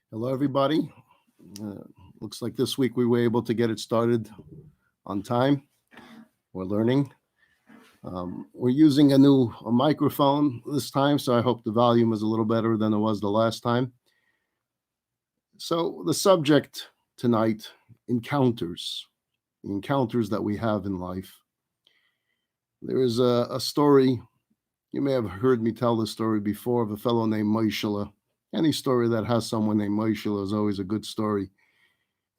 Hello, everybody. Uh, Looks like this week we were able to get it started on time. We're learning. We're using a microphone this time, so I hope the volume is a little better than it was the last time. So, the subject tonight encounters, the encounters that we have in life. There is a story, you may have heard me tell this story before, of a fellow named MeSheila. Any story that has someone named MeSheila is always a good story.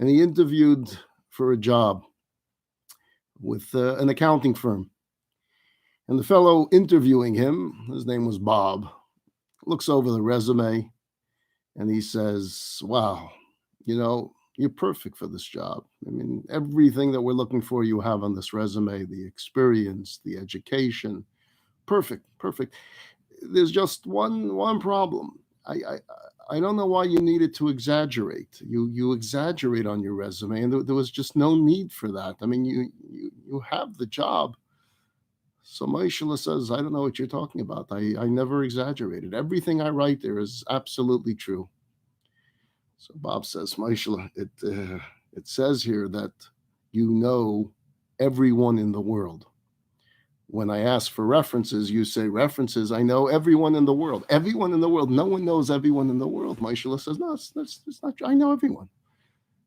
And he interviewed for a job with an accounting firm. And the fellow interviewing him, his name was Bob, looks over the resume and he says, "Wow, you're perfect for this job. I mean, everything that we're looking for, you have on this resume, the experience, the education. Perfect, perfect. There's just one problem. I don't know why you needed to exaggerate. You exaggerate on your resume, and there was just no need for that. I mean, you have the job." So MeSheila says, "I don't know what you're talking about. I never exaggerated. Everything I write there is absolutely true." So Bob says, "MeSheila, it says here that you know everyone in the world. When I ask for references, you say references. I know everyone in the world. Everyone in the world. No one knows everyone in the world." MeSheila says, "No, it's not true. I know everyone.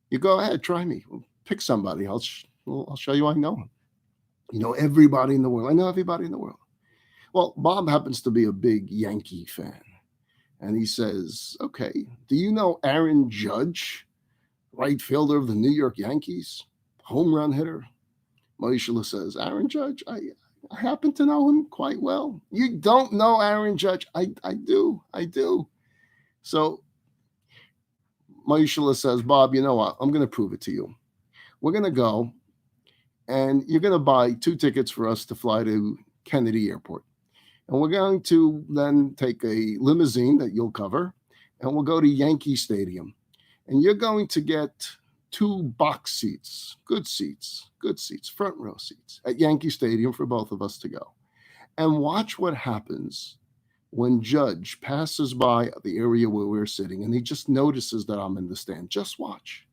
You go ahead, try me. Pick somebody. I'll show you I know him. You know everybody in the world. I know everybody in the world." Well, Bob happens to be a big Yankee fan. And he says, "Okay, do you know Aaron Judge, right fielder of the New York Yankees, home run hitter?" MeSheila says, "Aaron Judge, I happen to know him quite well." "You don't know Aaron Judge?" I do. So MeSheila says, "Bob, you know what? I'm going to prove it to you. We're going to go, and you're going to buy 2 tickets for us to fly to Kennedy Airport. And we're going to then take a limousine that you'll cover, and we'll go to Yankee Stadium. And you're going to get 2 box seats, good seats, front row seats at Yankee Stadium for both of us to go. And watch what happens when Judge passes by the area where we're sitting, and he just notices that I'm in the stand. Just watch."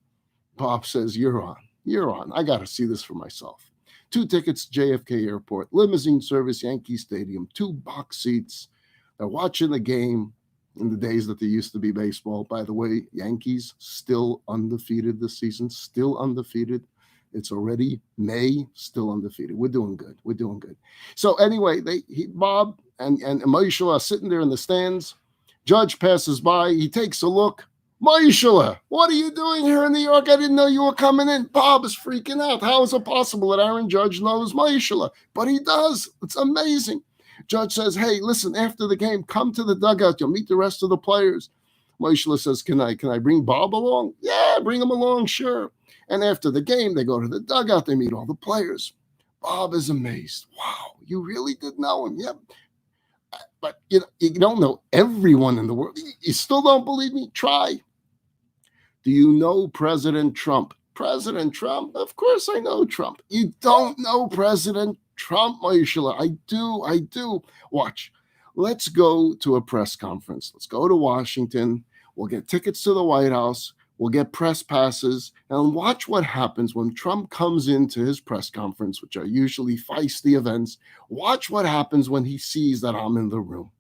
Bob says, You're on. I got to see this for myself. 2 tickets, JFK Airport, limousine service, Yankee Stadium, 2 box seats. They're watching the game in the days that there used to be baseball. By the way, Yankees still undefeated this season, still undefeated. It's already May, still undefeated. We're doing good. So anyway, Bob and MeSheila are sitting there in the stands. Judge passes by. He takes a look. "MeSheila, what are you doing here in New York? I didn't know you were coming in." Bob is freaking out. How is it possible that Aaron Judge knows MeSheila? But he does. It's amazing. Judge says, "Hey, listen, after the game, come to the dugout. You'll meet the rest of the players." MeSheila says, Can I bring Bob along?" "Yeah, bring him along, sure." And after the game, they go to the dugout. They meet all the players. Bob is amazed. "Wow, you really did know him?" "Yep." "But you don't know everyone in the world. You still don't believe me? Try. Do you know President Trump?" "President Trump? Of course I know Trump." "You don't know President Trump, MeSheila?" I do. Watch. Let's go to a press conference. Let's go to Washington. We'll get tickets to the White House. We'll get press passes. And watch what happens when Trump comes into his press conference, which are usually feisty events. Watch what happens when he sees that I'm in the room.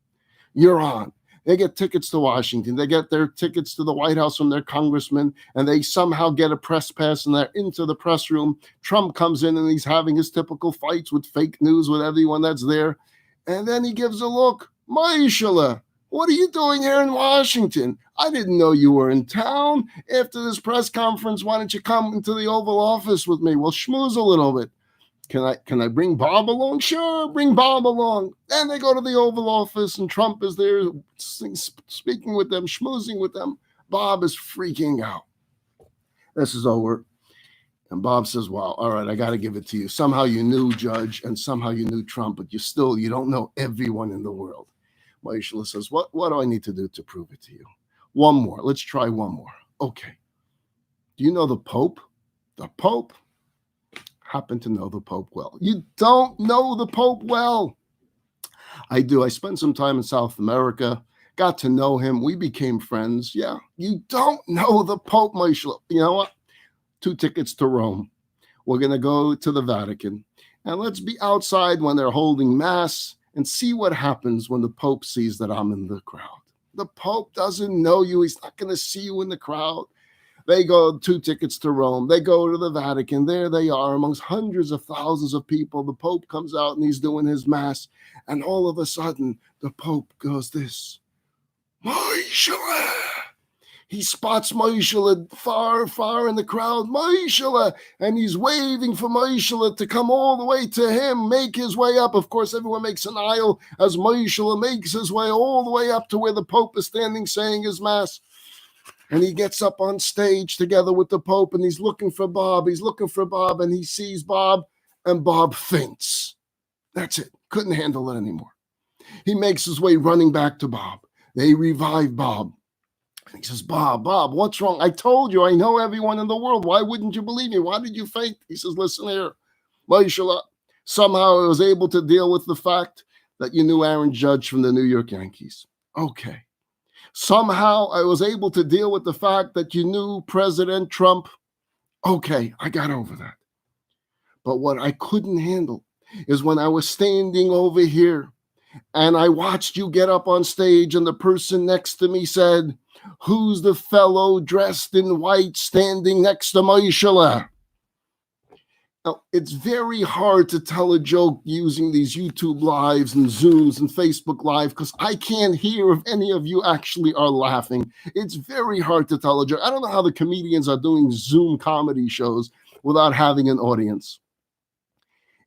You're on. They get tickets to Washington. They get their tickets to the White House from their congressman, and they somehow get a press pass, and they're into the press room. Trump comes in, and he's having his typical fights with fake news with everyone that's there. And then he gives a look. "MeSheila, what are you doing here in Washington? I didn't know you were in town. After this press conference, why don't you come into the Oval Office with me? We'll schmooze a little bit." Can I bring Bob along?" "Sure, bring Bob along." And they go to the Oval Office, and Trump is there speaking with them, schmoozing with them. Bob is freaking out. This is over. And Bob says, "Wow, all right, I got to give it to you. Somehow you knew Judge, and somehow you knew Trump, but you don't know everyone in the world." MeSheila says, What do I need to do to prove it to you?" "One more. Let's try one more." "Okay. Do you know the Pope?" "The Pope?" "Happen to know the Pope well." "You don't know the Pope well." "I do. I spent some time in South America. got to know him. We became friends. Yeah, you don't know the Pope, MeSheila. You know what? 2 tickets to Rome. We're going to go to the Vatican. And let's be outside when they're holding Mass and see what happens when the Pope sees that I'm in the crowd. The Pope doesn't know you. He's not going to see you in the crowd. They go 2 tickets to Rome. They go to the Vatican. There they are amongst hundreds of thousands of people. The Pope comes out and he's doing his Mass. And all of a sudden, the Pope goes this, MeSheila. He spots MeSheila far, far in the crowd, MeSheila, and he's waving for MeSheila to come all the way to him, make his way up. Of course, everyone makes an aisle as MeSheila makes his way all the way up to where the Pope is standing saying his Mass. And he gets up on stage together with the Pope, and he's looking for Bob. He's looking for Bob, and he sees Bob, and Bob faints. That's it. Couldn't handle it anymore. He makes his way running back to Bob. They revive Bob. And he says, Bob, what's wrong? I told you, I know everyone in the world. Why wouldn't you believe me? Why did you faint? He says, listen here, MeSheila, somehow I was able to deal with the fact that you knew Aaron Judge from the New York Yankees. Okay. Somehow I was able to deal with the fact that you knew President Trump. Okay, I got over that. But what I couldn't handle is when I was standing over here and I watched you get up on stage and the person next to me said, who's the fellow dressed in white standing next to MeSheila? Now, it's very hard to tell a joke using these YouTube Lives and Zooms and Facebook Live because I can't hear if any of you actually are laughing. It's very hard to tell a joke. I don't know how the comedians are doing Zoom comedy shows without having an audience.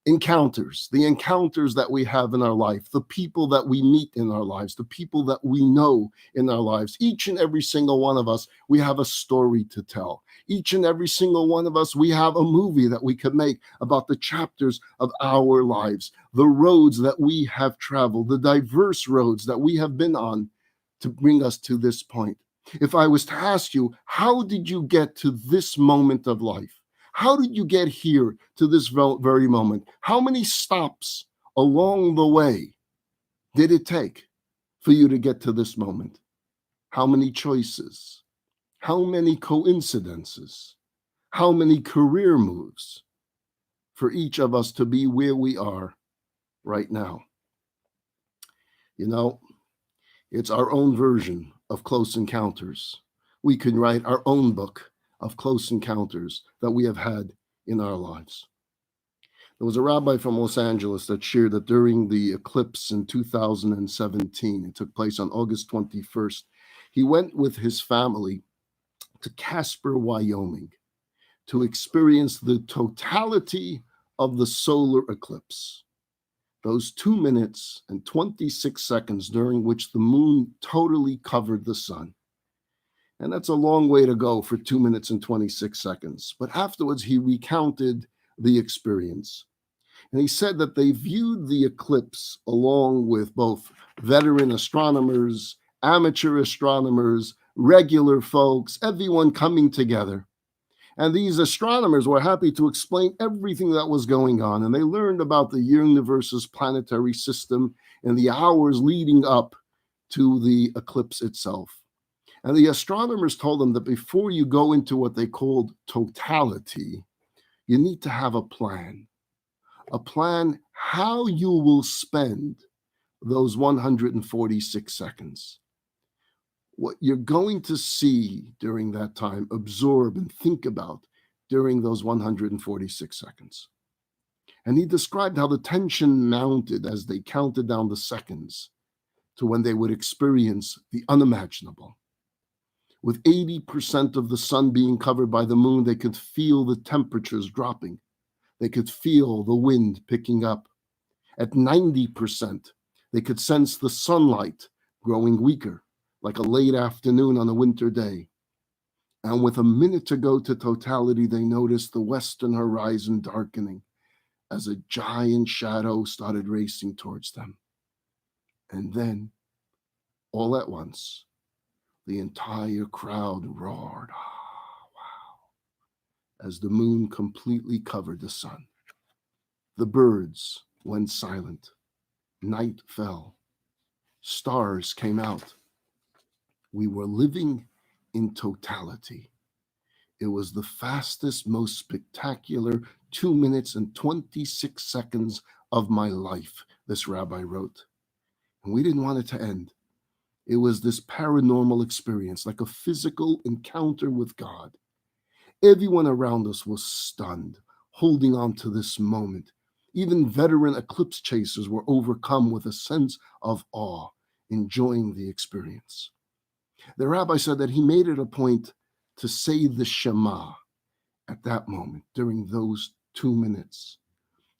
Encounters, the encounters that we have in our life, the people that we meet in our lives, the people that we know in our lives, each and every single one of us, we have a story to tell. Each and every single one of us, we have a movie that we could make about the chapters of our lives, the roads that we have traveled, the diverse roads that we have been on to bring us to this point. If I was to ask you, how did you get to this moment of life? How did you get here to this very moment? How many stops along the way did it take for you to get to this moment? How many choices? How many coincidences? How many career moves for each of us to be where we are right now? You know, it's our own version of Close Encounters. We can write our own book of close encounters that we have had in our lives. There was a rabbi from Los Angeles that shared that during the eclipse in 2017, it took place on August 21st, he went with his family to Casper, Wyoming, to experience the totality of the solar eclipse. Those 2 minutes and 26 seconds during which the moon totally covered the sun. And that's a long way to go for 2 minutes and 26 seconds. But afterwards, he recounted the experience. And he said that they viewed the eclipse along with both veteran astronomers, amateur astronomers, regular folks, everyone coming together. And these astronomers were happy to explain everything that was going on. And they learned about the universe's planetary system in the hours leading up to the eclipse itself. And the astronomers told them that before you go into what they called totality, you need to have a plan how you will spend those 146 seconds. What you're going to see during that time, absorb and think about during those 146 seconds. And he described how the tension mounted as they counted down the seconds to when they would experience the unimaginable. With 80% of the sun being covered by the moon, they could feel the temperatures dropping. They could feel the wind picking up. At 90%, they could sense the sunlight growing weaker, like a late afternoon on a winter day. And with a minute to go to totality, they noticed the western horizon darkening as a giant shadow started racing towards them. And then, all at once, the entire crowd roared, "Ah, wow," as the moon completely covered the sun. The birds went silent. Night fell. Stars came out. We were living in totality. It was the fastest, most spectacular 2 minutes and 26 seconds of my life, this rabbi wrote. And we didn't want it to end. It was this paranormal experience, like a physical encounter with God. Everyone around us was stunned, holding on to this moment. Even veteran eclipse chasers were overcome with a sense of awe, enjoying the experience. The rabbi said that he made it a point to say the Shema at that moment, during those 2 minutes,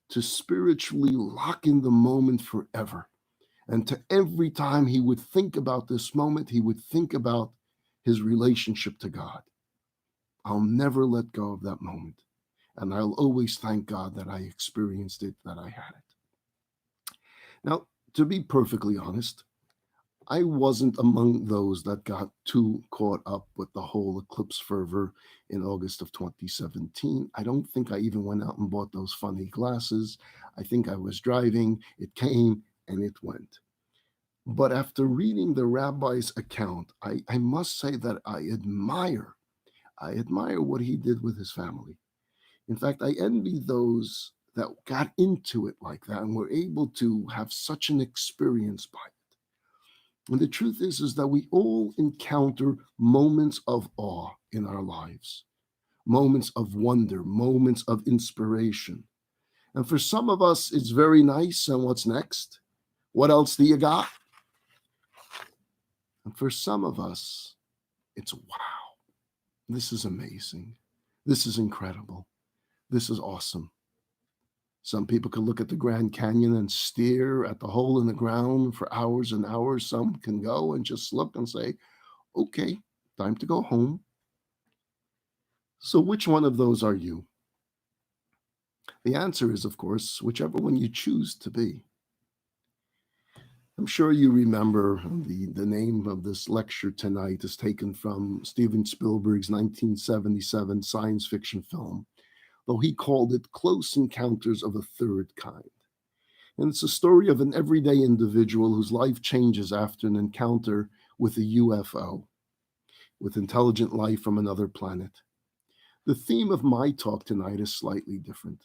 to spiritually lock in the moment forever. And to every time he would think about this moment, he would think about his relationship to God. I'll never let go of that moment. And I'll always thank God that I experienced it, that I had it. Now, to be perfectly honest, I wasn't among those that got too caught up with the whole eclipse fervor in August of 2017. I don't think I even went out and bought those funny glasses. I think I was driving, it came, and it went. But after reading the rabbi's account, I must say that I admire what he did with his family. In fact, I envy those that got into it like that and were able to have such an experience by it. And the truth is that we all encounter moments of awe in our lives, moments of wonder, moments of inspiration. And for some of us, it's very nice. And what's next? What else do you got? And for some of us, it's wow, this is amazing. This is incredible. This is awesome. Some people can look at the Grand Canyon and stare at the hole in the ground for hours and hours. Some can go and just look and say, okay, time to go home. So, which one of those are you? The answer is, of course, whichever one you choose to be. I'm sure you remember the name of this lecture tonight is taken from Steven Spielberg's 1977 science fiction film, though he called it Close Encounters of a Third Kind. And it's a story of an everyday individual whose life changes after an encounter with a UFO, with intelligent life from another planet. The theme of my talk tonight is slightly different.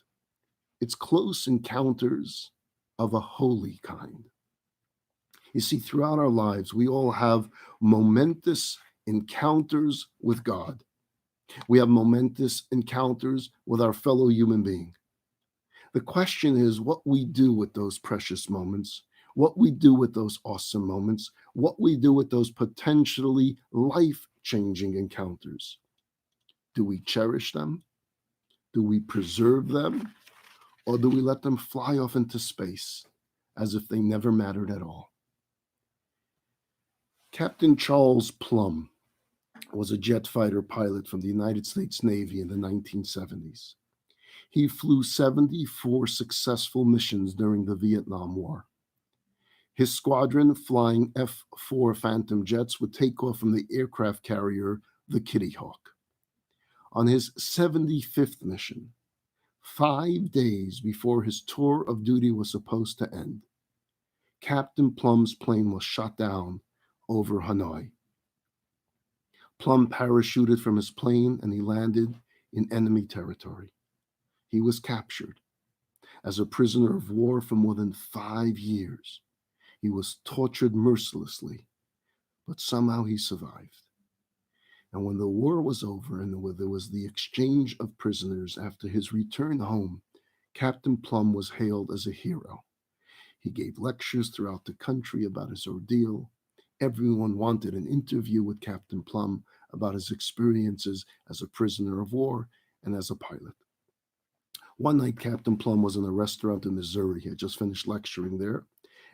It's close encounters of a holy kind. You see, throughout our lives, we all have momentous encounters with God. We have momentous encounters with our fellow human being. The question is what we do with those precious moments, what we do with those awesome moments, what we do with those potentially life-changing encounters. Do we cherish them? Do we preserve them? Or do we let them fly off into space as if they never mattered at all? Captain Charles Plum was a jet fighter pilot from the United States Navy in the 1970s. He flew 74 successful missions during the Vietnam War. His squadron, flying F-4 Phantom jets, would take off from the aircraft carrier, the Kitty Hawk. On his 75th mission, 5 days before his tour of duty was supposed to end, Captain Plum's plane was shot down over Hanoi. Plum parachuted from his plane and he landed in enemy territory. He was captured as a prisoner of war for more than 5 years. He was tortured mercilessly, but somehow he survived. And when the war was over and there was the exchange of prisoners after his return home, Captain Plum was hailed as a hero. He gave lectures throughout the country about his ordeal. Everyone wanted an interview with Captain Plum about his experiences as a prisoner of war and as a pilot. One night, Captain Plum was in a restaurant in Missouri. He had just finished lecturing there,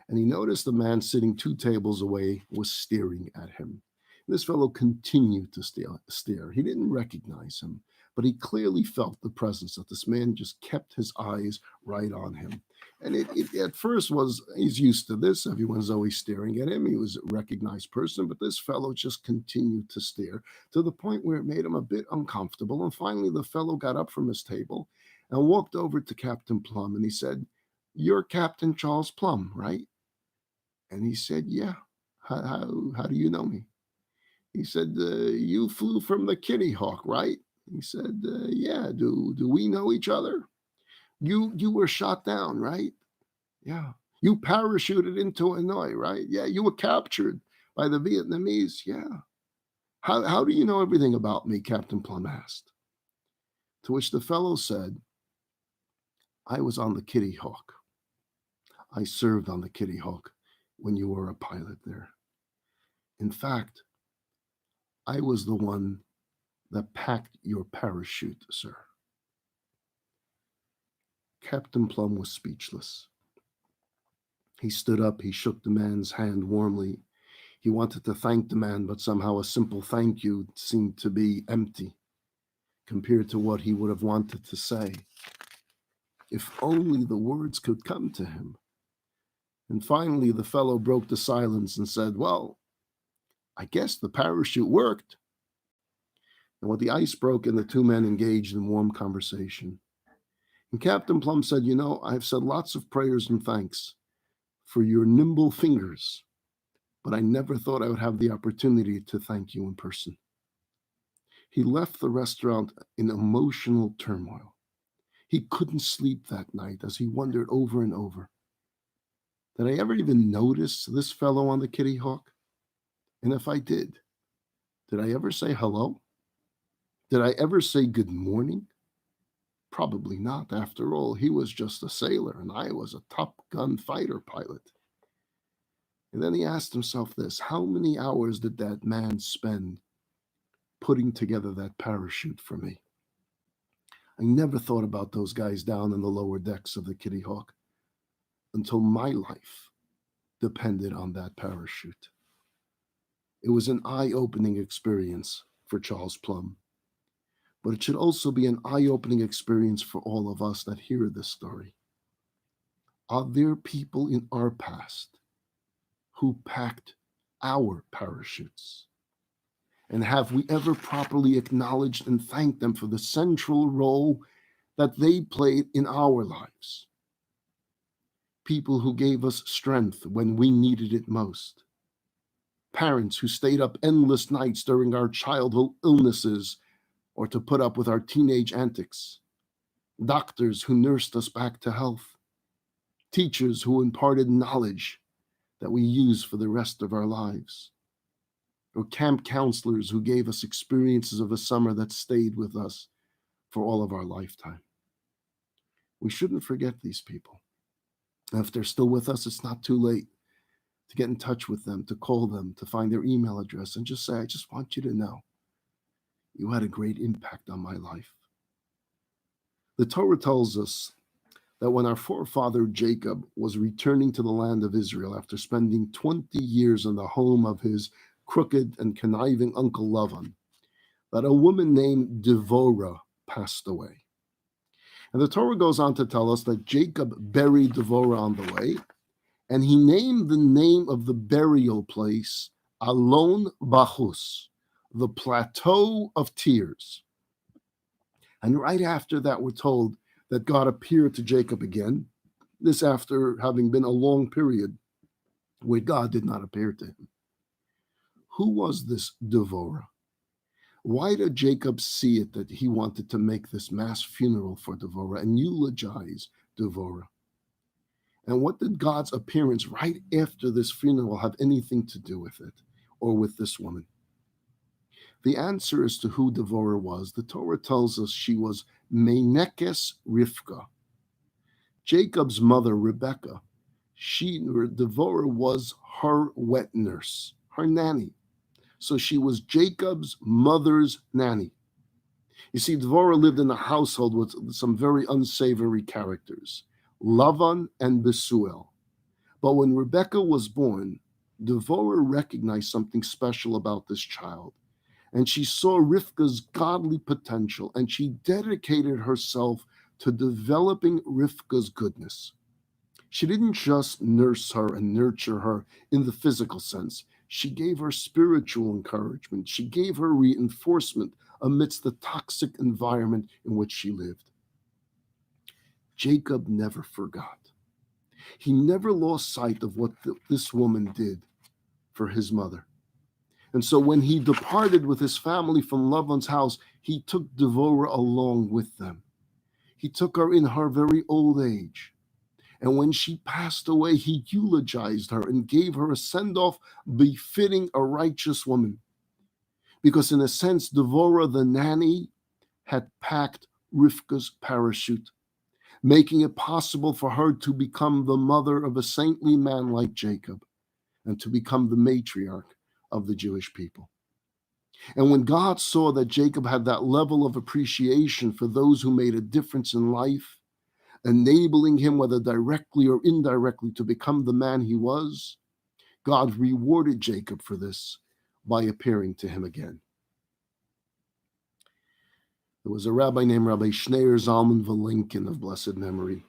and he noticed the man sitting 2 tables away was staring at him. This fellow continued to stare. He didn't recognize him, but he clearly felt the presence that this man just kept his eyes right on him. And it at first he's used to this. Everyone's always staring at him. He was a recognized person, but this fellow just continued to stare to the point where it made him a bit uncomfortable. And finally, the fellow got up from his table and walked over to Captain Plum and he said, "You're Captain Charles Plum, right?" And he said, "Yeah. How do you know me?" He said, you flew from the Kitty Hawk, right? He said, yeah. Do we know each other? You were shot down, right? Yeah. You parachuted into Hanoi, right? Yeah. You were captured by the Vietnamese. Yeah. How do you know everything about me? Captain Plum asked. To which the fellow said, I was on the Kitty Hawk. I served on the Kitty Hawk when you were a pilot there. In fact, I was the one that packed your parachute, sir. Captain Plum was speechless. He stood up, he shook the man's hand warmly. He wanted to thank the man, but somehow a simple thank you seemed to be empty compared to what he would have wanted to say. If only the words could come to him. And finally, the fellow broke the silence and said, well, I guess the parachute worked. And when the ice broke and the two men engaged in warm conversation. And Captain Plum said, I've said lots of prayers and thanks for your nimble fingers, but I never thought I would have the opportunity to thank you in person. He left the restaurant in emotional turmoil. He couldn't sleep that night as he wondered over and over, did I ever even notice this fellow on the Kitty Hawk? And if I did I ever say hello? Did I ever say good morning? Probably not. After all, he was just a sailor and I was a Top Gun fighter pilot. And then he asked himself this, how many hours did that man spend putting together that parachute for me? I never thought about those guys down in the lower decks of the Kitty Hawk until my life depended on that parachute. It was an eye-opening experience for Charles Plum, but it should also be an eye-opening experience for all of us that hear this story. Are there people in our past who packed our parachutes? And have we ever properly acknowledged and thanked them for the central role that they played in our lives? People who gave us strength when we needed it most. Parents who stayed up endless nights during our childhood illnesses or to put up with our teenage antics. Doctors who nursed us back to health. Teachers who imparted knowledge that we use for the rest of our lives. Or camp counselors who gave us experiences of a summer that stayed with us for all of our lifetime. We shouldn't forget these people. And if they're still with us, it's not too late to get in touch with them, to call them, to find their email address, and just say, I just want you to know you had a great impact on my life. The Torah tells us that when our forefather Jacob was returning to the land of Israel after spending 20 years in the home of his crooked and conniving uncle Lavan, that a woman named Devorah passed away. And the Torah goes on to tell us that Jacob buried Devorah on the way, and he named the name of the burial place Alon Bachus, the Plateau of Tears. And right after that, we're told that God appeared to Jacob again, this after having been a long period where God did not appear to him. Who was this Devorah? Why did Jacob see it that he wanted to make this mass funeral for Devorah and eulogize Devorah? And what did God's appearance right after this funeral have anything to do with it or with this woman? The answer as to who Devorah was, the Torah tells us she was Menekes Rivka. Jacob's mother, Rebecca, Devorah was her wet nurse, her nanny. So she was Jacob's mother's nanny. You see, Devorah lived in a household with some very unsavory characters, Lavan and Besuel. But when Rebecca was born, Devorah recognized something special about this child. And she saw Rivka's godly potential, and she dedicated herself to developing Rivka's goodness. She didn't just nurse her and nurture her in the physical sense. She gave her spiritual encouragement. She gave her reinforcement amidst the toxic environment in which she lived. Jacob never forgot. He never lost sight of what this woman did for his mother. And so when he departed with his family from Laban's house, he took Devorah along with them. He took her in her very old age. And when she passed away, he eulogized her and gave her a send-off befitting a righteous woman. Because in a sense, Devorah the nanny had packed Rivka's parachute, making it possible for her to become the mother of a saintly man like Jacob and to become the matriarch of the Jewish people. And when God saw that Jacob had that level of appreciation for those who made a difference in life, enabling him, whether directly or indirectly, to become the man he was, God rewarded Jacob for this by appearing to him again. There was a rabbi named Rabbi Schneur Zalman Valenkin of blessed memory.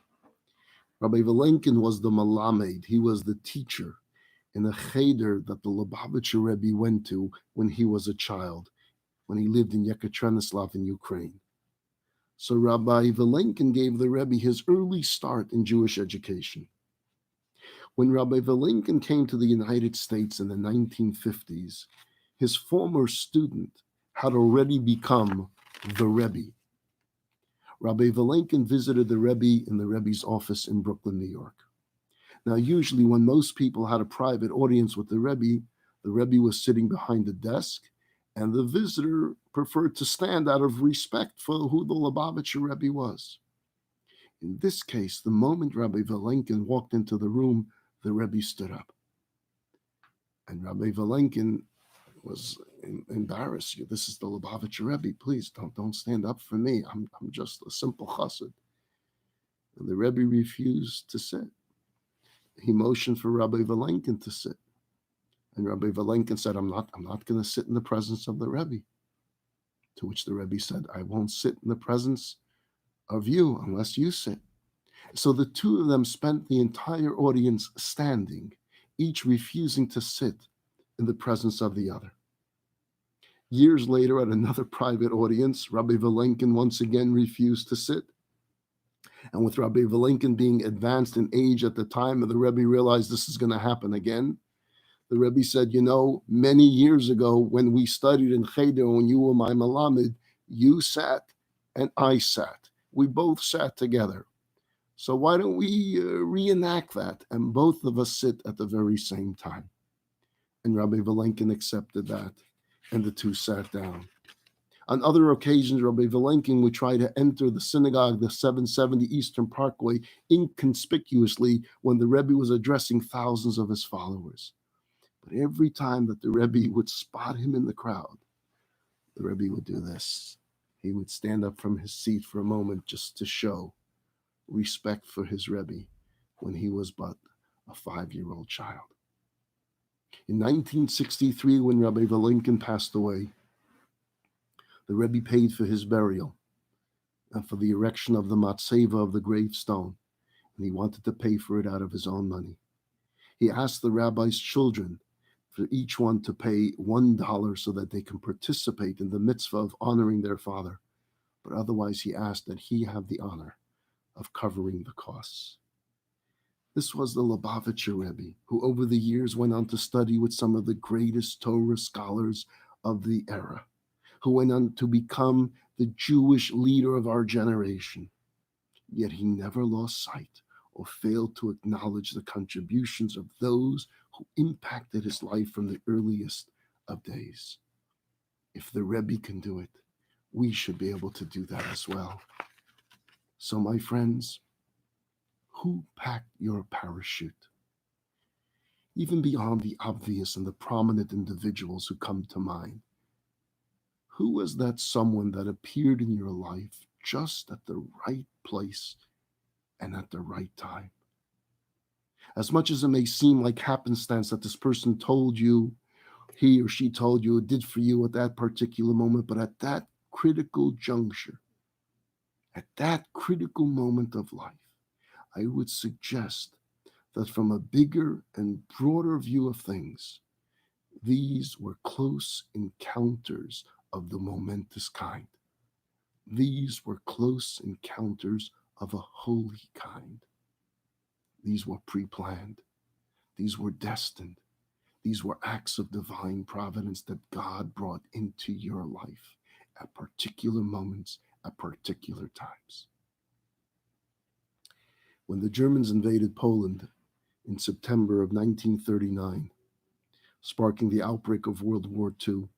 Rabbi Valenkin was the Malamed. He was the teacher in a cheder that the Lubavitcher Rebbe went to when he was a child, when he lived in Yekaterinoslav in Ukraine. So Rabbi Valenkin gave the Rebbe his early start in Jewish education. When Rabbi Valenkin came to the United States in the 1950s, his former student had already become the Rebbe. Rabbi Valenkin visited the Rebbe in the Rebbe's office in Brooklyn, New York. Now, usually when most people had a private audience with the Rebbe was sitting behind the desk, and the visitor preferred to stand out of respect for who the Lubavitcher Rebbe was. In this case, the moment Rabbi Valenkin walked into the room, the Rebbe stood up. And Rabbi Valenkin was embarrassed. This is the Lubavitcher Rebbe. Please don't stand up for me. I'm just a simple chassid. And the Rebbe refused to sit. He motioned for Rabbi Valenkin to sit. And Rabbi Valenkin said, I'm not going to sit in the presence of the Rebbe. To which the Rebbe said, I won't sit in the presence of you unless you sit. So the two of them spent the entire audience standing, each refusing to sit in the presence of the other. Years later, at another private audience, Rabbi Valenkin once again refused to sit. And with Rabbi Valenkin being advanced in age at the time, and the Rebbe realized this is going to happen again, the Rebbe said, many years ago when we studied in Cheder, when you were my Malamed, you sat and I sat. We both sat together. So why don't we reenact that? And both of us sit at the very same time. And Rabbi Valenkin accepted that, and the two sat down. On other occasions, Rabbi Valenkin would try to enter the synagogue, the 770 Eastern Parkway, inconspicuously when the Rebbe was addressing thousands of his followers. But every time that the Rebbe would spot him in the crowd, the Rebbe would do this. He would stand up from his seat for a moment just to show respect for his Rebbe when he was but a 5-year-old child. In 1963, when Rabbi Valenkin passed away, the Rebbe paid for his burial and for the erection of the matzeva of the gravestone, and he wanted to pay for it out of his own money. He asked the rabbi's children for each one to pay $1 so that they can participate in the mitzvah of honoring their father. But otherwise, he asked that he have the honor of covering the costs. This was the Lubavitcher Rebbe, who over the years went on to study with some of the greatest Torah scholars of the era, who went on to become the Jewish leader of our generation. Yet he never lost sight or failed to acknowledge the contributions of those who impacted his life from the earliest of days. If the Rebbe can do it, we should be able to do that as well. So, my friends, who packed your parachute? Even beyond the obvious and the prominent individuals who come to mind, who was that someone that appeared in your life just at the right place and at the right time? As much as it may seem like happenstance that this person told you, he or she told you, it did for you at that particular moment, but at that critical juncture, at that critical moment of life, I would suggest that from a bigger and broader view of things, these were close encounters of the momentous kind. These were close encounters of a holy kind. These were pre-planned. These were destined. These were acts of divine providence that God brought into your life at particular moments, at particular times. When the Germans invaded Poland in September of 1939, sparking the outbreak of World War II,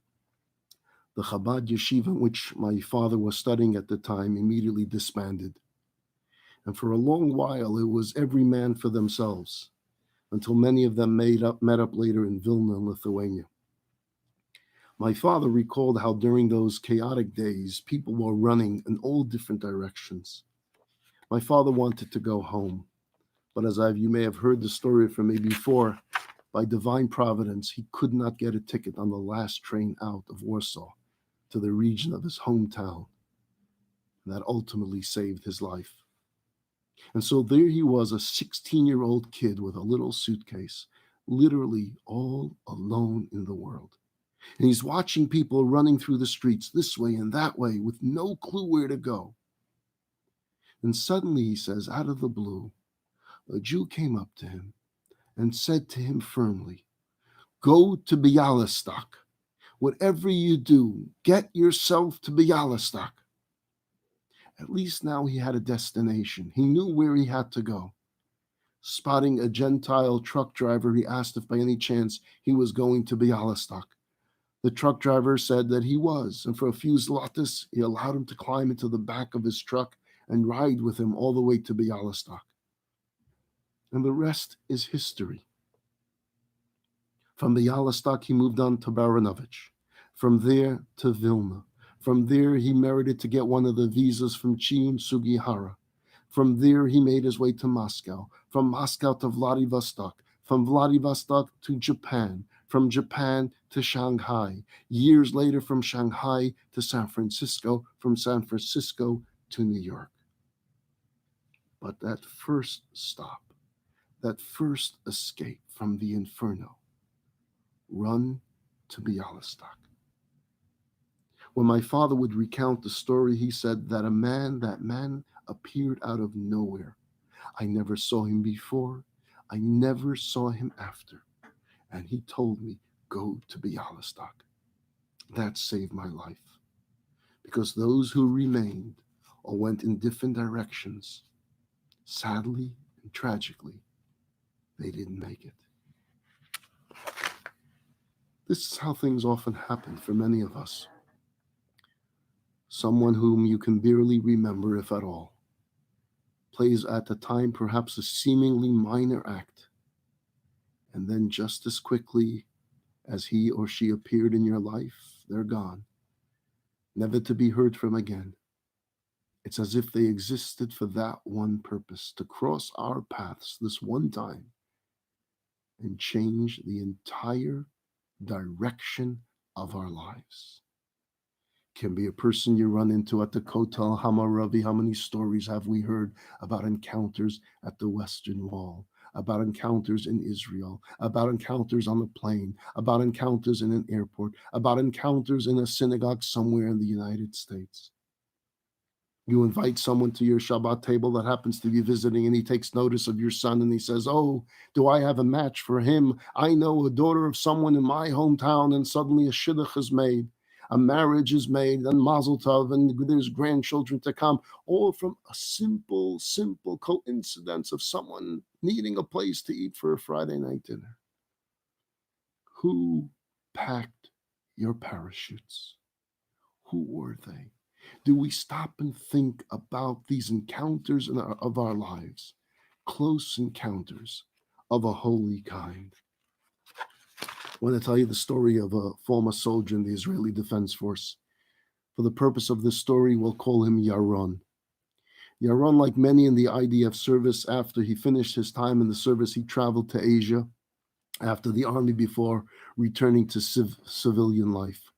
the Chabad yeshiva in which my father was studying at the time immediately disbanded. And for a long while, it was every man for themselves, until many of them met up later in Vilna, Lithuania. My father recalled how during those chaotic days, people were running in all different directions. My father wanted to go home, but as you may have heard the story from me before, by divine providence, he could not get a ticket on the last train out of Warsaw to the region of his hometown. And that ultimately saved his life. And so there he was, a 16-year-old kid with a little suitcase, literally all alone in the world. And he's watching people running through the streets this way and that way with no clue where to go. And suddenly, he says, out of the blue, a Jew came up to him and said to him firmly, "Go to Bialystok. Whatever you do, get yourself to Bialystok." At least now he had a destination. He knew where he had to go. Spotting a Gentile truck driver, he asked if by any chance he was going to Bialystok. The truck driver said that he was, and for a few zlotys, he allowed him to climb into the back of his truck and ride with him all the way to Bialystok. And the rest is history. From Bialystok, he moved on to Baranovich. From there to Vilna. From there, he merited to get one of the visas from Chiun Sugihara. From there, he made his way to Moscow. From Moscow to Vladivostok. From Vladivostok to Japan. From Japan to Shanghai. Years later, from Shanghai to San Francisco. From San Francisco to New York. But that first stop, that first escape from the inferno, run to Bialystok. When my father would recount the story, he said that that man appeared out of nowhere. I never saw him before. I never saw him after. And he told me, go to Bialystok. That saved my life. Because those who remained or went in different directions, sadly and tragically, they didn't make it. This is how things often happen for many of us. Someone whom you can barely remember, if at all, plays at the time perhaps a seemingly minor act, and then just as quickly as he or she appeared in your life, they're gone, never to be heard from again. It's as if they existed for that one purpose, to cross our paths this one time and change the entire direction of our lives. Can be a person you run into at the Kotel Hamaravi. How many stories have we heard about encounters at the Western Wall, about encounters in Israel, about encounters on the plane, about encounters in an airport, about encounters in a synagogue somewhere in the United States? You invite someone to your Shabbat table that happens to be visiting, and he takes notice of your son, and he says, "Oh, do I have a match for him? I know a daughter of someone in my hometown," and suddenly a shidduch is made. A marriage is made, and mazel tov, and there's grandchildren to come, all from a simple coincidence of someone needing a place to eat for a Friday night dinner. Who packed your parachutes? Who were they? Do we stop and think about these encounters of our lives, close encounters of a holy kind? I want to tell you the story of a former soldier in the Israeli Defense Force. For the purpose of this story, we'll call him Yaron. Yaron, like many in the IDF service, after he finished his time in the service, he traveled to Asia after the army before returning to civilian life.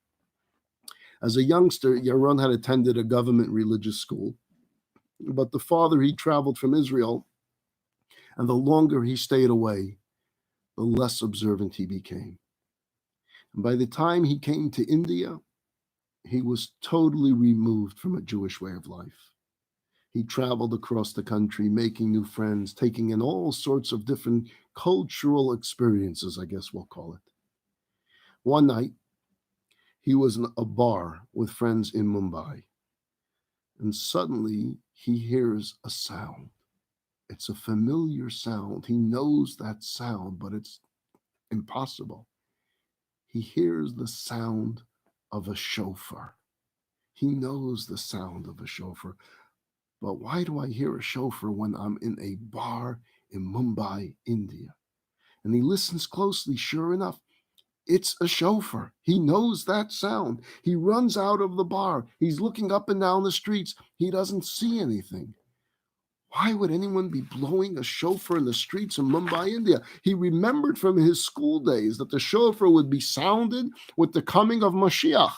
As a youngster, Yaron had attended a government religious school, but the farther he traveled from Israel and the longer he stayed away, the less observant he became. And by the time he came to India, he was totally removed from a Jewish way of life. He traveled across the country, making new friends, taking in all sorts of different cultural experiences, I guess we'll call it. One night, he was in a bar with friends in Mumbai, and suddenly he hears a sound. It's a familiar sound. He knows that sound, but it's impossible. He hears the sound of a shofar. He knows the sound of a shofar. But why do I hear a shofar when I'm in a bar in Mumbai, India? And he listens closely. Sure enough, it's a shofar. He knows that sound. He runs out of the bar. He's looking up and down the streets. He doesn't see anything. Why would anyone be blowing a shofar in the streets of Mumbai, India? He remembered from his school days that the shofar would be sounded with the coming of Mashiach.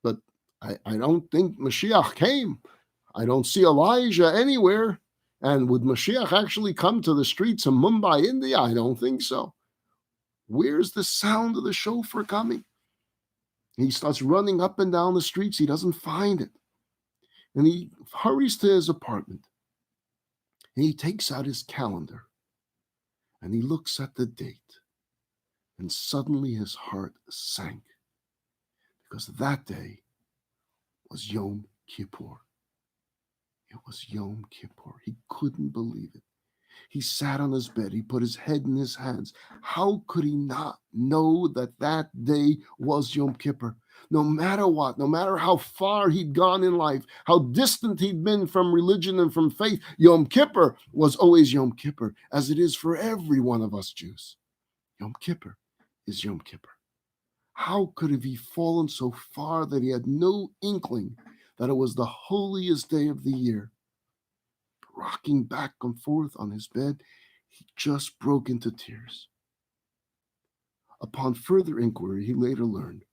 But I don't think Mashiach came. I don't see Elijah anywhere. And would Mashiach actually come to the streets of Mumbai, India? I don't think so. Where's the sound of the shofar coming? He starts running up and down the streets. He doesn't find it. And he hurries to his apartment. And he takes out his calendar. And he looks at the date. And suddenly his heart sank. Because that day was Yom Kippur. It was Yom Kippur. He couldn't believe it. He sat on his bed. He put his head in his hands. How could he not know that that day was Yom Kippur? No matter what, no matter how far he'd gone in life, how distant he'd been from religion and from faith, Yom Kippur was always Yom Kippur, as it is for every one of us Jews. Yom Kippur is Yom Kippur. How could he have fallen so far that he had no inkling that it was the holiest day of the year? Rocking back and forth on his bed, he just broke into tears. Upon further inquiry, he later learned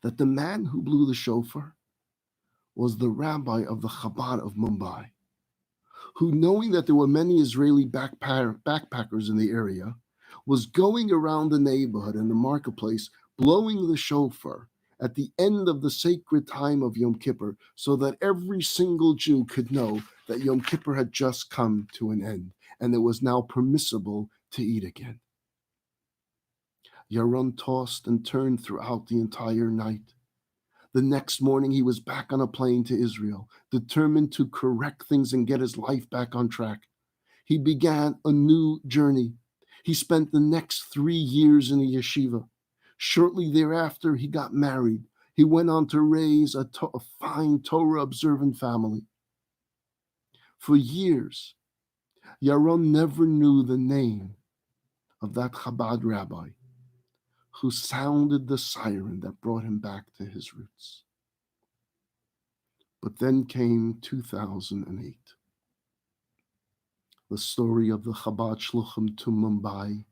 that the man who blew the shofar was the rabbi of the Chabad of Mumbai, who, knowing that there were many Israeli backpackers in the area, was going around the neighborhood and the marketplace blowing the shofar at the end of the sacred time of Yom Kippur, so that every single Jew could know that Yom Kippur had just come to an end and it was now permissible to eat again. Yaron tossed and turned throughout the entire night. The next morning, he was back on a plane to Israel, determined to correct things and get his life back on track. He began a new journey. He spent the next 3 years in a yeshiva. Shortly thereafter, he got married. He went on to raise a fine Torah-observant family. For years, Yaron never knew the name of that Chabad rabbi who sounded the siren that brought him back to his roots. But then came 2008. The story of the Chabad Shluchim to Mumbai,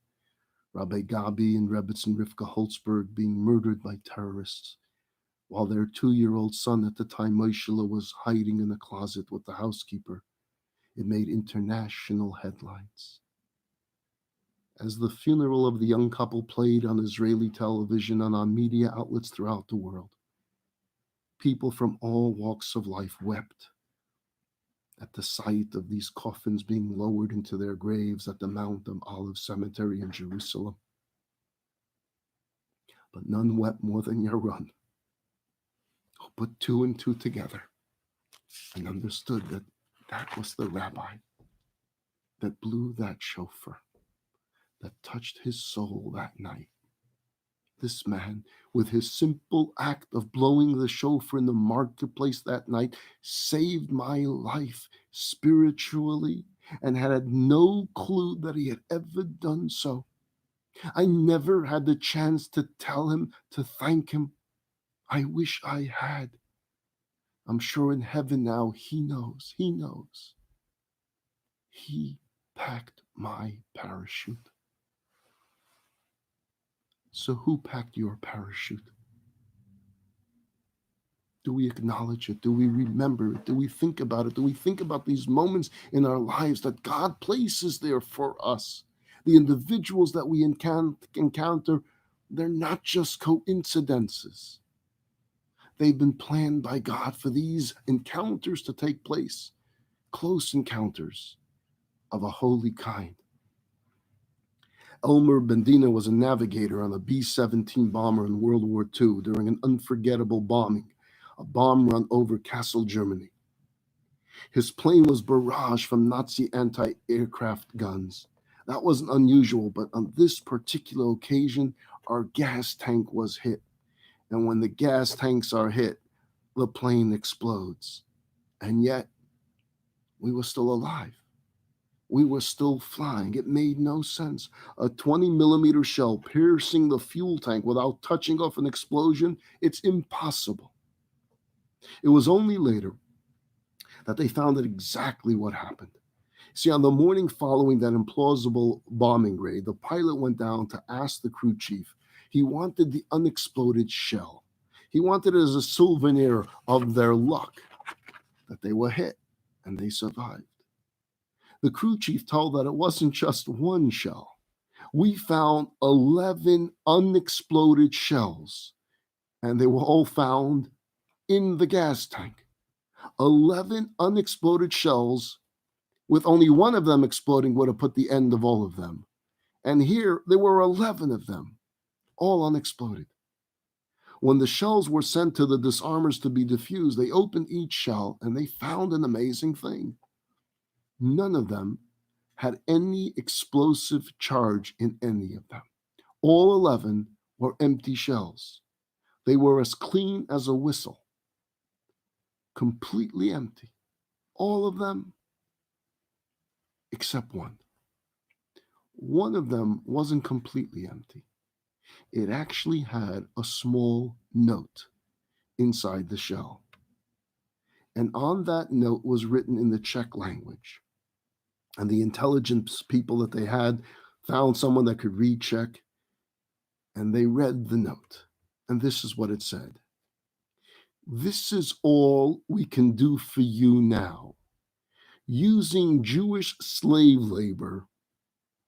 Rabbi Gabi and Rebbetzin Rivka Holtzberg being murdered by terrorists, while their 2-year-old son at the time, MeSheila, was hiding in a closet with the housekeeper. It made international headlines. As the funeral of the young couple played on Israeli television and on media outlets throughout the world, people from all walks of life wept at the sight of these coffins being lowered into their graves at the Mount of Olives Cemetery in Jerusalem. But none wept more than Yaron, who put 2 and 2 together and understood that that was the rabbi that blew that shofar, that touched his soul that night. This man, with his simple act of blowing the shofar in the marketplace that night, saved my life spiritually and had no clue that he had ever done so. I never had the chance to tell him, to thank him. I wish I had. I'm sure in heaven now he knows. He knows. He packed my parachute. So who packed your parachute? Do we acknowledge it? Do we remember it? Do we think about it? Do we think about these moments in our lives that God places there for us? The individuals that we encounter, they're not just coincidences. They've been planned by God for these encounters to take place, close encounters of a holy kind. Elmer Bendina was a navigator on a B-17 bomber in World War II during an unforgettable bombing, a bomb run over Kassel, Germany. His plane was barraged from Nazi anti-aircraft guns. That wasn't unusual, but on this particular occasion, our gas tank was hit. And when the gas tanks are hit, the plane explodes. And yet, we were still alive. We were still flying. It made no sense. A 20-millimeter shell piercing the fuel tank without touching off an explosion, it's impossible. It was only later that they found out exactly what happened. See, on the morning following that implausible bombing raid, the pilot went down to ask the crew chief. He wanted the unexploded shell. He wanted it as a souvenir of their luck that they were hit and they survived. The crew chief told that it wasn't just one shell. We found 11 unexploded shells, and they were all found in the gas tank. 11 unexploded shells, with only one of them exploding would have put the end of all of them. And here, there were 11 of them, all unexploded. When the shells were sent to the disarmers to be defused, they opened each shell and they found an amazing thing. None of them had any explosive charge in any of them. All 11 were empty shells. They were as clean as a whistle, completely empty. All of them except one. One of them wasn't completely empty. It actually had a small note inside the shell. And on that note was written in the Czech language. And the intelligence people that they had found someone that could read Czech, and they read the note. And this is what it said. This is all we can do for you now. Using Jewish slave labor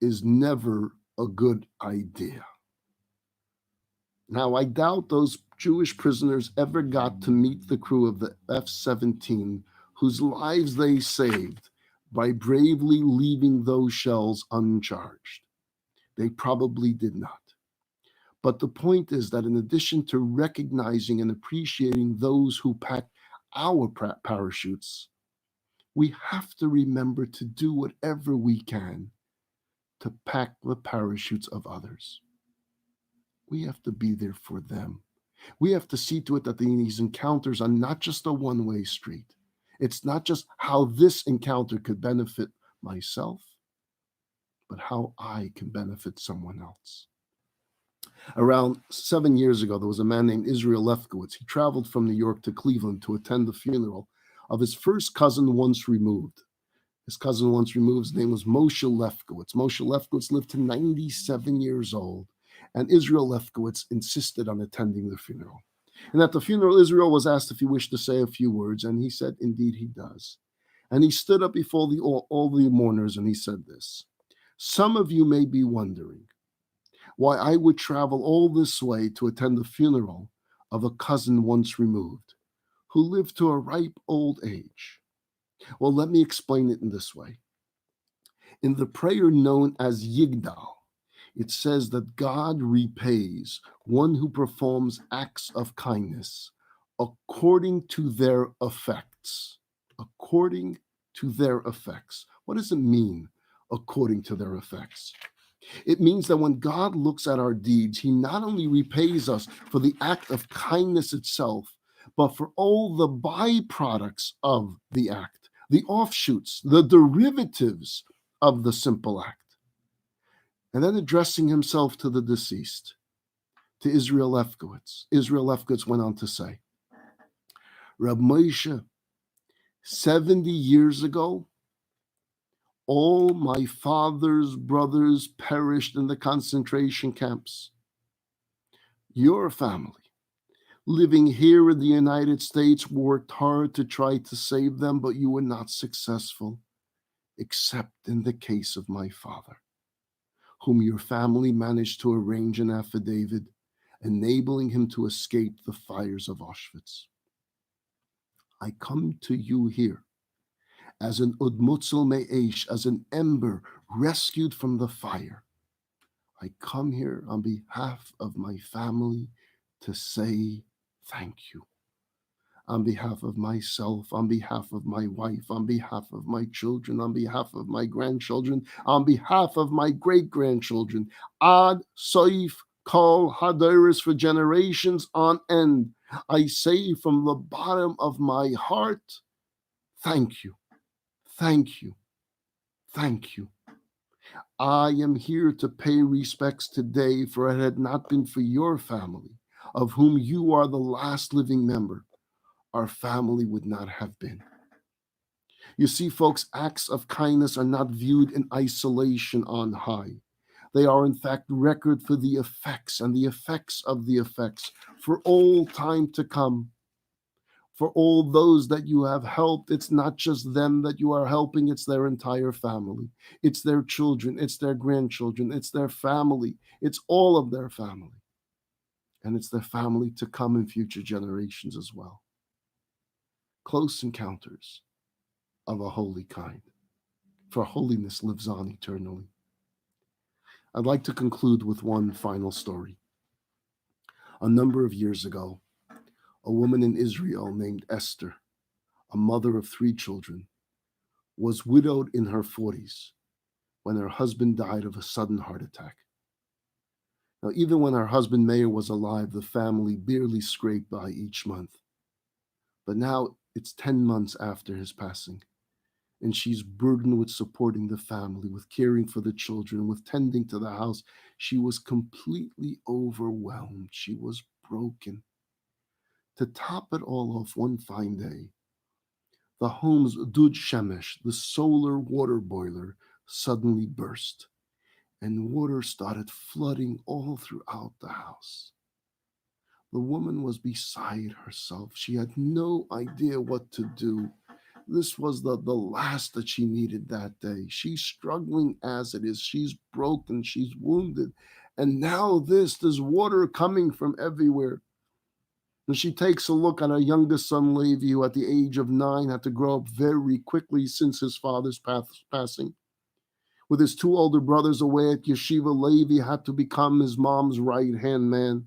is never a good idea. Now, I doubt those Jewish prisoners ever got to meet the crew of the F-17 whose lives they saved by bravely leaving those shells uncharged. They probably did not. But the point is that in addition to recognizing and appreciating those who packed our parachutes, we have to remember to do whatever we can to pack the parachutes of others. We have to be there for them. We have to see to it that these encounters are not just a one-way street. It's not just how this encounter could benefit myself, but how I can benefit someone else. Around 7 years ago, there was a man named Israel Lefkowitz. He traveled from New York to Cleveland to attend the funeral of his first cousin once removed. His cousin once removed, his name was Moshe Lefkowitz. Moshe Lefkowitz lived to 97 years old, and Israel Lefkowitz insisted on attending the funeral. And at the funeral, Israel was asked if he wished to say a few words, and he said, indeed, he does. And he stood up before all the mourners, and he said this: some of you may be wondering why I would travel all this way to attend the funeral of a cousin once removed, who lived to a ripe old age. Well, let me explain it in this way. In the prayer known as Yigdal, it says that God repays one who performs acts of kindness according to their effects. According to their effects. What does it mean, according to their effects? It means that when God looks at our deeds, he not only repays us for the act of kindness itself, but for all the byproducts of the act, the offshoots, the derivatives of the simple act. And then addressing himself to the deceased, to Israel Lefkowitz. Israel Lefkowitz went on to say, Reb Moshe, 70 years ago, all my father's brothers perished in the concentration camps. Your family, living here in the United States, worked hard to try to save them, but you were not successful, except in the case of my father, whom your family managed to arrange an affidavit, enabling him to escape the fires of Auschwitz. I come to you here as an udmutzel me'esh, as an ember rescued from the fire. I come here on behalf of my family to say thank you. On behalf of myself, on behalf of my wife, on behalf of my children, on behalf of my grandchildren, on behalf of my great grandchildren. Ad Soif Kol Hadaris, for generations on end. I say from the bottom of my heart, thank you, thank you, thank you. I am here to pay respects today, for it had not been for your family, of whom you are the last living member, our family would not have been. You see, folks, acts of kindness are not viewed in isolation on high. They are, in fact, record for the effects and the effects of the effects for all time to come. For all those that you have helped, it's not just them that you are helping, it's their entire family. It's their children, it's their grandchildren, it's their family, it's all of their family. And it's their family to come in future generations as well. Close encounters of a holy kind, for holiness lives on eternally. I'd like to conclude with one final story. A number of years ago, a woman in Israel named Esther, a mother of 3 children, was widowed in her 40s when her husband died of a sudden heart attack. Now, even when her husband Meir was alive, the family barely scraped by each month. But now it's 10 months after his passing, and she's burdened with supporting the family, with caring for the children, with tending to the house. She was completely overwhelmed. She was broken. To top it all off, one fine day, the home's Dud Shemesh, the solar water boiler, suddenly burst, and water started flooding all throughout the house. The woman was beside herself. She had no idea what to do. This was the last that she needed that day. She's struggling as it is. She's broken. She's wounded. And now there's water coming from everywhere. And she takes a look at her youngest son, Levi, who at the age of 9 had to grow up very quickly since his father's passing. With his 2 older brothers away at yeshiva, Levi had to become his mom's right-hand man.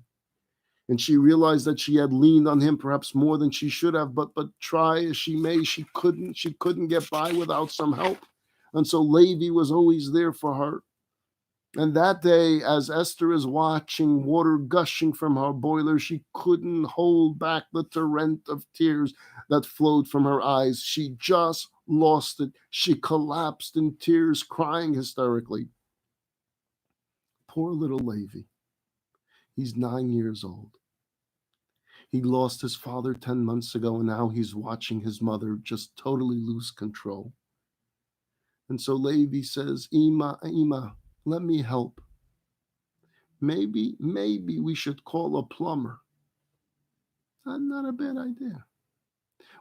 And she realized that she had leaned on him perhaps more than she should have, but try as she may, she couldn't get by without some help. And so Levi was always there for her. And that day, as Esther is watching water gushing from her boiler, she couldn't hold back the torrent of tears that flowed from her eyes. She just lost it. She collapsed in tears, crying hysterically. Poor little Levi. He's 9 years old. He lost his father 10 months ago, and now he's watching his mother just totally lose control. And so Levi says, Ima, let me help. Maybe we should call a plumber. Not a bad idea.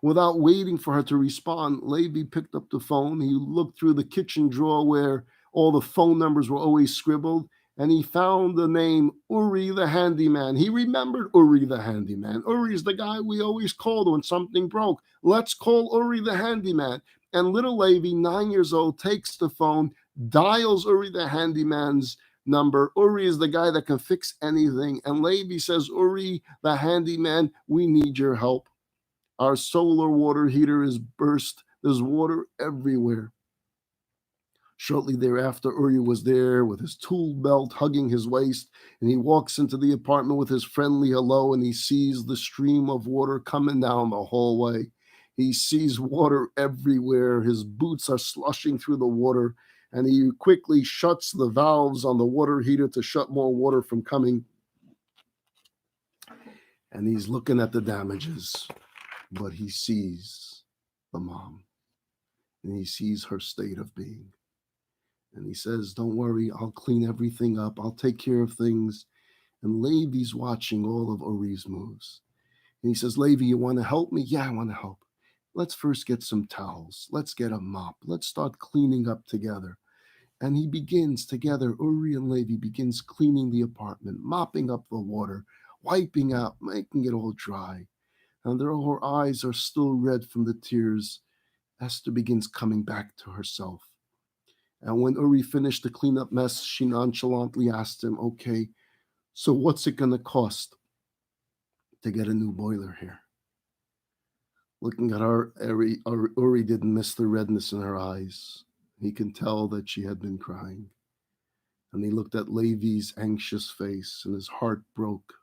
Without waiting for her to respond, Levi picked up the phone. He looked through the kitchen drawer where all the phone numbers were always scribbled, and he found the name Uri the handyman. He remembered Uri the handyman. Uri's the guy we always called when something broke. Let's call Uri the handyman. And little Levi, 9 years old, takes the phone, dials Uri the handyman's number. Uri is the guy that can fix anything. And Levi says, Uri the handyman, we need your help. Our solar water heater is burst. There's water everywhere. Shortly thereafter, Uri was there with his tool belt hugging his waist, and he walks into the apartment with his friendly hello, and he sees the stream of water coming down the hallway. He sees water everywhere. His boots are slushing through the water, and he quickly shuts the valves on the water heater to shut more water from coming. And he's looking at the damages, but he sees the mom, and he sees her state of being. And he says, don't worry, I'll clean everything up. I'll take care of things. And Levi's watching all of Uri's moves. And he says, Levi, you want to help me? Yeah, I want to help. Let's first get some towels. Let's get a mop. Let's start cleaning up together. And he begins together, Uri and Levi begins cleaning the apartment, mopping up the water, wiping out, making it all dry. And her eyes are still red from the tears. Esther begins coming back to herself. And when Uri finished the cleanup mess, she nonchalantly asked him, okay, so what's it going to cost to get a new boiler here? Looking at her, Uri didn't miss the redness in her eyes. He can tell that she had been crying. And he looked at Levi's anxious face, and his heart broke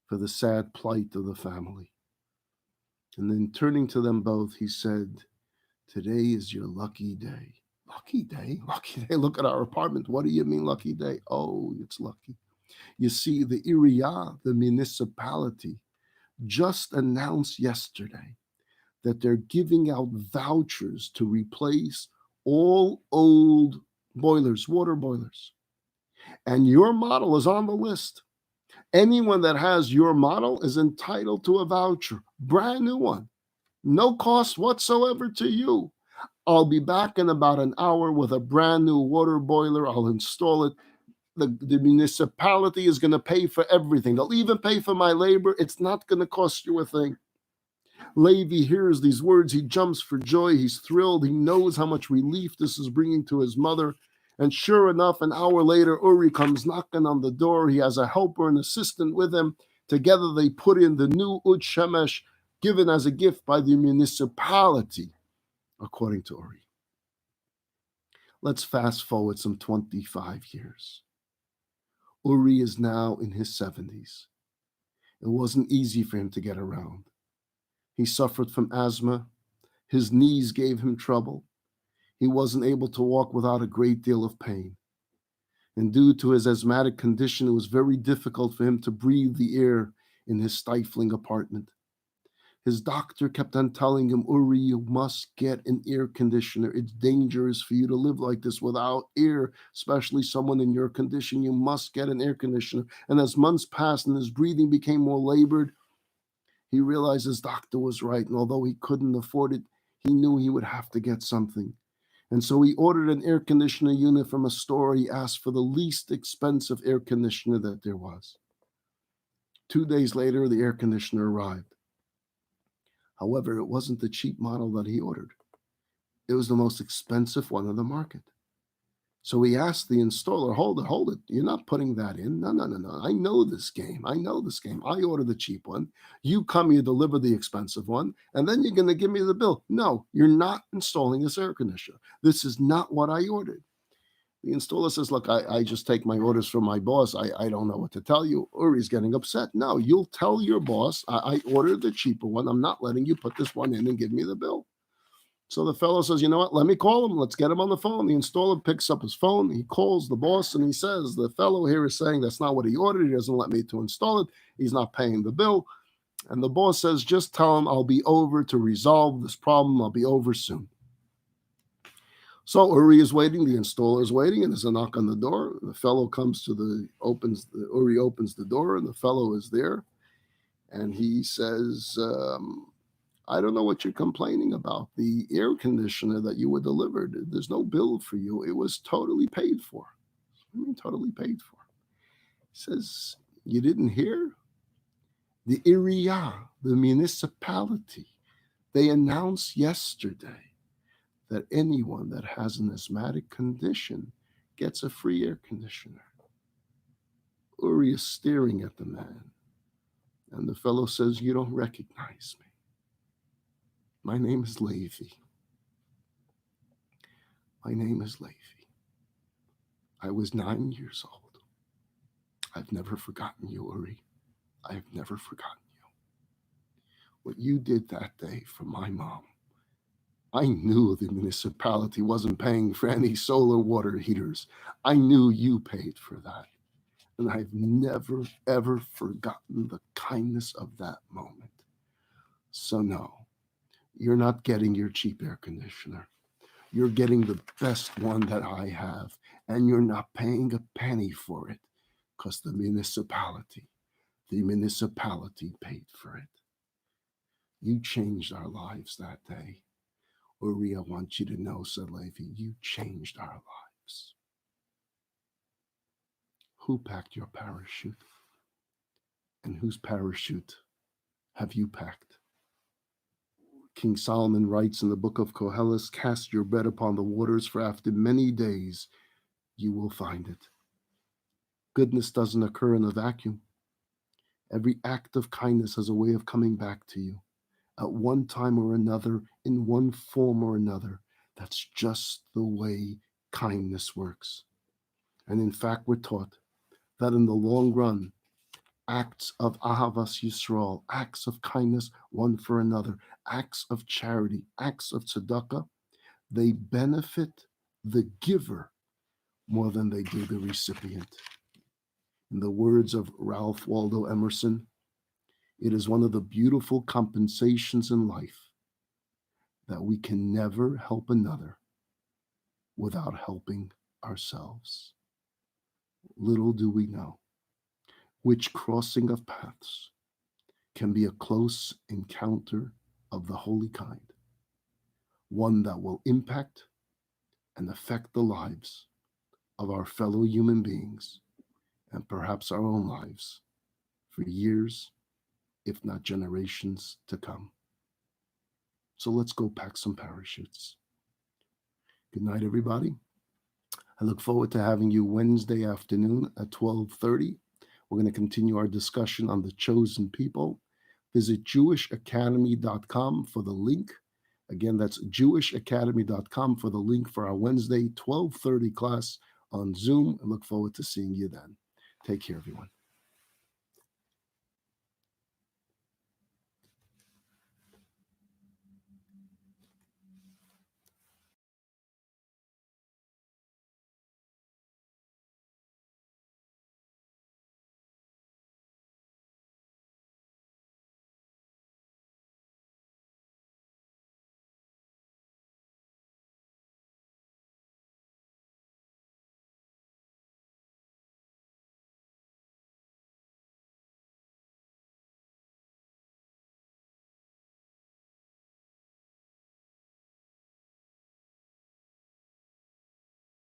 for the sad plight of the family. And then turning to them both, he said, today is your lucky day. Lucky day? Lucky day? Look at our apartment. What do you mean lucky day? Oh, it's lucky. You see, the Iriyah, the municipality, just announced yesterday that they're giving out vouchers to replace all old boilers, water boilers. And your model is on the list. Anyone that has your model is entitled to a voucher, brand new one, no cost whatsoever to you. I'll be back in about an hour with a brand new water boiler. I'll install it. The municipality is going to pay for everything. They'll even pay for my labor. It's not going to cost you a thing. Levi hears these words. He jumps for joy. He's thrilled. He knows how much relief this is bringing to his mother. And sure enough, an hour later, Uri comes knocking on the door. He has a helper and assistant with him. Together, they put in the new Ud Shemesh given as a gift by the municipality, according to Uri. Let's fast forward some 25 years. Uri is now in his 70s. It wasn't easy for him to get around. He suffered from asthma. His knees gave him trouble. He wasn't able to walk without a great deal of pain. And due to his asthmatic condition, it was very difficult for him to breathe the air in his stifling apartment. His doctor kept on telling him, Uri, you must get an air conditioner. It's dangerous for you to live like this without air, especially someone in your condition. You must get an air conditioner. And as months passed and his breathing became more labored, he realized his doctor was right. And although he couldn't afford it, he knew he would have to get something. And so he ordered an air conditioner unit from a store. He asked for the least expensive air conditioner that there was. 2 days later, the air conditioner arrived. However, it wasn't the cheap model that he ordered. It was the most expensive one on the market. So he asked the installer, hold it. You're not putting that in. No. I know this game. I ordered the cheap one. You come, you deliver the expensive one, and then you're going to give me the bill. No, you're not installing this air conditioner. This is not what I ordered. The installer says, look, I just take my orders from my boss. I don't know what to tell you. Uri's getting upset. No, you'll tell your boss, I ordered the cheaper one. I'm not letting you put this one in and give me the bill. So the fellow says, you know what, let me call him. Let's get him on the phone. The installer picks up his phone. He calls the boss and he says, the fellow here is saying that's not what he ordered. He doesn't let me to install it. He's not paying the bill. And the boss says, just tell him I'll be over to resolve this problem. I'll be over soon. So Uri is waiting, the installer is waiting, and there's a knock on the door. The fellow comes Uri opens the door, and the fellow is there. And he says, I don't know what you're complaining about. The air conditioner that you were delivered, there's no bill for you. It was totally paid for. I mean, totally paid for. He says, you didn't hear? The Iriyah, the municipality, they announced yesterday that anyone that has an asthmatic condition gets a free air conditioner. Uri is staring at the man, and the fellow says, you don't recognize me. My name is Levi. My name is Levi. I was 9 years old. I've never forgotten you, Uri. I have never forgotten you. What you did that day for my mom, I knew the municipality wasn't paying for any solar water heaters. I knew you paid for that. And I've never, ever forgotten the kindness of that moment. So no, you're not getting your cheap air conditioner. You're getting the best one that I have. And you're not paying a penny for it because the municipality paid for it. You changed our lives that day. Uri, I want you to know, said Levi, you changed our lives. Who packed your parachute? And whose parachute have you packed? King Solomon writes in the book of Koheles, cast your bread upon the waters, for after many days you will find it. Goodness doesn't occur in a vacuum. Every act of kindness has a way of coming back to you at one time or another, in one form or another. That's just the way kindness works. And in fact, we're taught that in the long run, acts of Ahavas Yisrael, acts of kindness one for another, acts of charity, acts of tzedakah, they benefit the giver more than they do the recipient. In the words of Ralph Waldo Emerson, it is one of the beautiful compensations in life that we can never help another without helping ourselves. Little do we know which crossing of paths can be a close encounter of the holy kind, one that will impact and affect the lives of our fellow human beings and perhaps our own lives for years, if not generations to come. So let's go pack some parachutes. Good night, everybody. I look forward to having you Wednesday afternoon at 12:30. We're going to continue our discussion on the chosen people. Visit jewishacademy.com for the link. Again, that's jewishacademy.com for the link for our Wednesday 12:30 class on Zoom. I look forward to seeing you then. Take care, everyone.